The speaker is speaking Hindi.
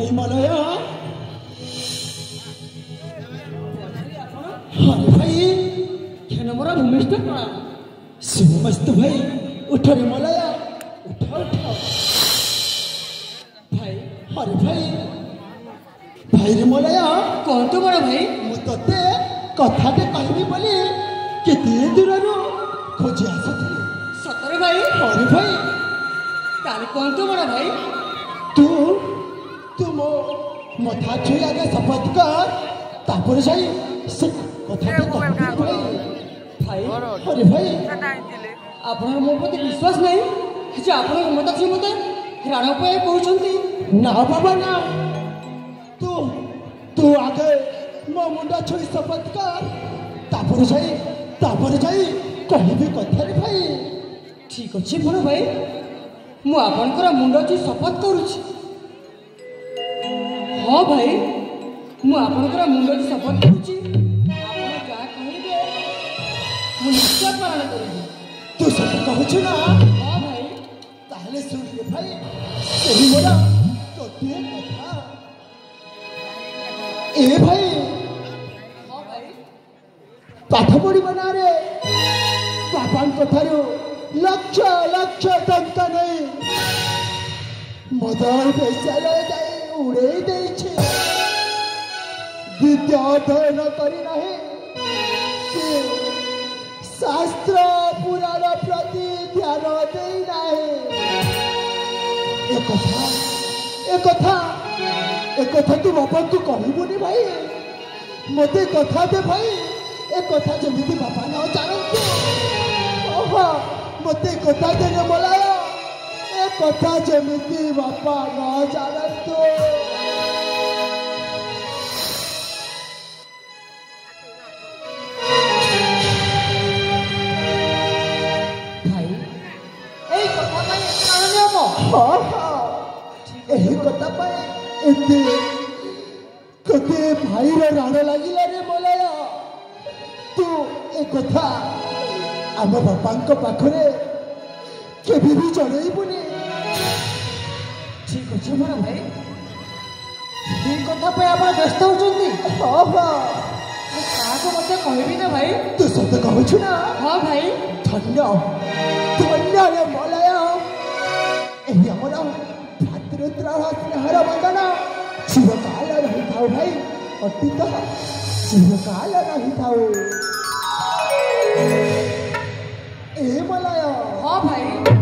भाई मलय अरे भाई खेन मोरा भूमिष्ठ प्रणाम सुमस्त भाई उठ रे मलय उठ उठ भाई अरे भाई भाई रे मलय कौन तो बड़ा भाई मु तते कथाटे कहबी बोली केते दूरनु खोजी आसथि सतरे भाई अरे भाई ताले कौन तो बड़ा भाई तू मो मथा छुई आगे शपथ कर तापर जाई से कथाटे कहबी भाई अरे भाई आपन मो प्रति विश्वास नहीं जे आपन मत छी मते राणा पे कहउछंती ना बाबा ना तू आगे मो मुंडा छुई शपथ कर तापर जाई कहबी कथा रे भाई ठीक अछि बड़ भाई मु आपनकर मुंडा छुई शपथ करूछि हां भाई मु आपनकर मुंडा छुई शपथ करूछि आपन जा कहिबे मु निश्चय पालन करिबि तू सब कहछु ना हां भाई ताहले सुन रे भाई सेही मोरा कते कथा ए भाई हां भाई पाठ पढ़ी बना रे बापान कथारो लक्ष लक्ष टंका नहीं मदर बेचारा जाए उड़े देछे विद्या अध्ययन करी नहीं से शास्त्र पुराण प्रति ध्यान दे नहीं एक कथा तू बापा को कहबुनी भाई मते कथा दे भाई ए कथा जमिति बापा न जानतु ओहो मते कथा दे न बोलाय ए कथा जमिति बापा न जानतु भाई ए कथा भाई काने मो हां एही कथा पाए एते कते भाई रे राण लागिला रे बोलाय तू ए कथा आम बापा पाखरे केबी भी जणैबुनी ठीक अछि मोर भाई ए कथा पे आप व्यस्त होचंती हां हां काको मते कहबी ना भाई तू सत कहछु ना हां भाई धन्य रे मलय एही हमरा भातृत्वहर बंधन चिरकाल रही थाउ भाई अतीत चिरकाल रही थाउ ए मलय हां भाई